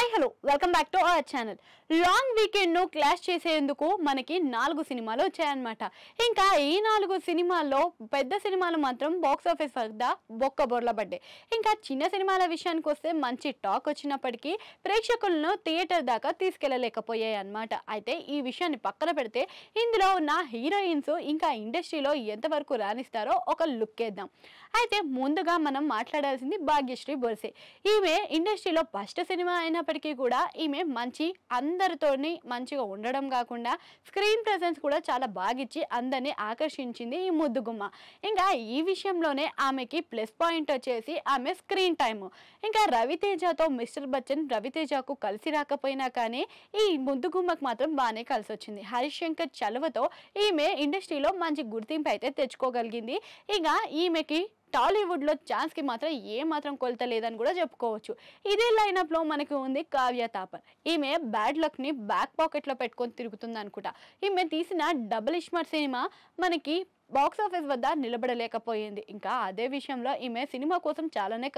Hi hello welcome back to our channel. Long weekend ను clash చేసేందుకు మనకి 4 సినిమాలు వచ్చాయన్నమాట. ఇంకా ఈ 4 సినిమాల్లో పెద్ద సినిమాలు మాత్రం బాక్స్ ఆఫీస్ వద్ద బొక్కబొర్ల పడ్డాయి. ఇంకా చిన్న సినిమాల విషయానికి వస్తే మంచి టాక్ వచ్చినప్పటికీ ప్రేక్షకులను థియేటర్ దాకా తీసుకెళ్లలేకపోయాయి అన్నమాట. అయితే ఈ విషయాన్ని పక్కన పెడితే ఇందులో ఉన్న హీరోయిన్స్ ఇంకా ఇండస్ట్రీలో ఎంతవరకు రాణిస్తారో ఒక లుక్ వేద్దాం. అయితే ముందుగా మనం మాట్లాడాల్సింది భాగ్యశ్రీ బొర్సే. ఈమె ఇండస్ట్రీలో ఫస్ట్ సినిమా అయినప్పటికీ కూడా ఈమె మంచి అందరితోని మంచిగా ఉండడం కాకుండా స్క్రీన్ ప్రెసెన్స్ కూడా చాలా బాగా ఇచ్చి అందరినీ ఆకర్షించింది ఈ ముద్దుగుమ్మ. ఇంకా ఈ విషయంలోనే ఆమెకి ప్లస్ పాయింట్ వచ్చేసి ఆమె స్క్రీన్ టైమ్. ఇంకా రవితేజతో మిస్టర్ బచ్చన్ రవితేజకు కలిసి రాకపోయినా కానీ ఈ ముద్దుగుమ్మకు మాత్రం బాగానే కలిసి వచ్చింది. హరీష్ శంకర్ చలువతో ఈమె ఇండస్ట్రీలో మంచి గుర్తింపు అయితే తెచ్చుకోగలిగింది. ఇక ఈమెకి టాలీవుడ్లో ఛాన్స్కి మాత్రం ఏమాత్రం కొలత లేదని కూడా చెప్పుకోవచ్చు. ఇదే లైనప్లో మనకి ఉంది కావ్య తాపర్. ఈమె బ్యాడ్ లక్ని బ్యాక్ పాకెట్లో పెట్టుకొని తిరుగుతుంది అనుకుంటా. ఈమె తీసిన డబుల్ ఇస్మార్ట్ సినిమా మనకి బాక్స్ ఆఫీస్ వద్ద నిలబడలేకపోయింది. ఇంకా అదే విషయంలో ఈమె సినిమా కోసం చాలానే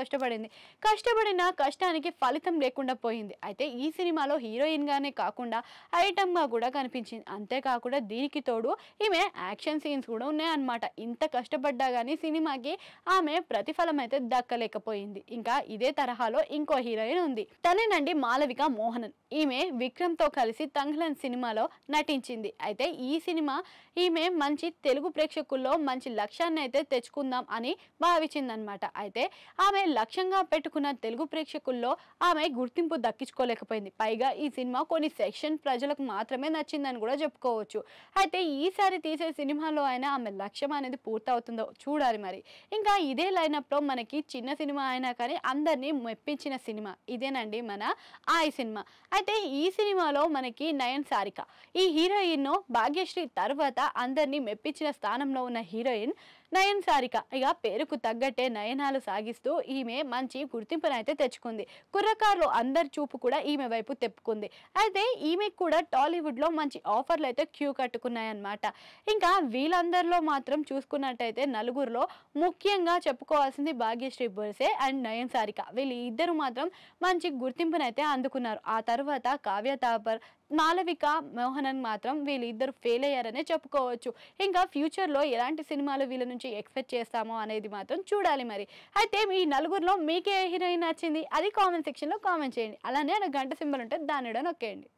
కష్టపడిన కష్టానికి ఫలితం లేకుండా పోయింది. అయితే ఈ సినిమాలో హీరోయిన్గానే కాకుండా ఐటమ్గా కూడా కనిపించింది. అంతేకాకుండా దీనికి తోడు ఈమె యాక్షన్ సీన్స్ కూడా ఉన్నాయన్నమాట. ఇంత కష్టపడ్డా కానీ సినిమాకి ఆమె ప్రతిఫలం అయితే దక్కలేకపోయింది. ఇంకా ఇదే తరహాలో ఇంకో హీరోయిన్ ఉంది, తనేనండి మాలవిక మోహనన్. ఈమె విక్రమ్తో కలిసి తంగ్లన్ సినిమాలో నటించింది. అయితే ఈ సినిమా ఈమె మంచి తెలుగు ప్రేక్షకుల్లో మంచి లక్ష్యాన్ని అయితే తెచ్చుకుందాం అని భావించిందనమాట. అయితే ఆమె లక్ష్యంగా పెట్టుకున్న తెలుగు ప్రేక్షకుల్లో ఆమె గుర్తింపు దక్కించుకోలేకపోయింది. పైగా ఈ సినిమా కొన్ని సెక్షన్ ప్రజలకు మాత్రమే నచ్చిందని కూడా చెప్పుకోవచ్చు. అయితే ఈసారి తీసే సినిమాలో అయినా ఆమె లక్ష్యం అనేది పూర్తవుతుందో చూడాలి మరి. ఇంకా ఇదే లైనప్లో మనకి చిన్న సినిమా అయినా కానీ అందరినీ మెప్పించిన సినిమా ఇదేనండి మన ఆయి సినిమా. అయితే ఈ సినిమాలో మనకి నయన్ సారిక ఈ హీరోయిన్ భాగ్యశ్రీ తర్వాత అందరినీ మెప్పించిన స్థానంలో ఉన్న హీరోయిన్ నయన్ సారిక. ఇక పేరుకు తగ్గట్టే నయనాలు సాగిస్తూ ఈమె మంచి గుర్తింపునైతే తెచ్చుకుంది. కుర్రకారులు అందరి చూపు కూడా ఈమె వైపు తెప్పుకుంది. అయితే ఈమెకు కూడా టాలీవుడ్లో మంచి ఆఫర్లు అయితే క్యూ కట్టుకున్నాయన్నమాట. ఇంకా వీళ్ళందరిలో మాత్రం చూసుకున్నట్టయితే నలుగురిలో ముఖ్యంగా చెప్పుకోవాల్సింది భాగ్యశ్రీ బొర్సే అండ్ నయన్ సారిక. వీళ్ళు ఇద్దరు మాత్రం మంచి గుర్తింపునైతే అందుకున్నారు. ఆ తర్వాత కావ్య తాపర్ మాలవిక మోహనన్ మాత్రం వీళ్ళిద్దరు ఫెయిల్ అయ్యారనే చెప్పుకోవచ్చు. ఇంకా ఫ్యూచర్లో ఎలాంటి సినిమాలు వీళ్ళ నుంచి ఎక్స్పెక్ట్ చేస్తామో అనేది మాత్రం చూడాలి మరి. అయితే ఈ నలుగురిలో మీకే హీరోయిన్ నచ్చింది అది కామెంట్ సెక్షన్లో కామెంట్ చేయండి. అలానే గంట సింబల్ ఉంటే దాన్ని నొక్కేయండి.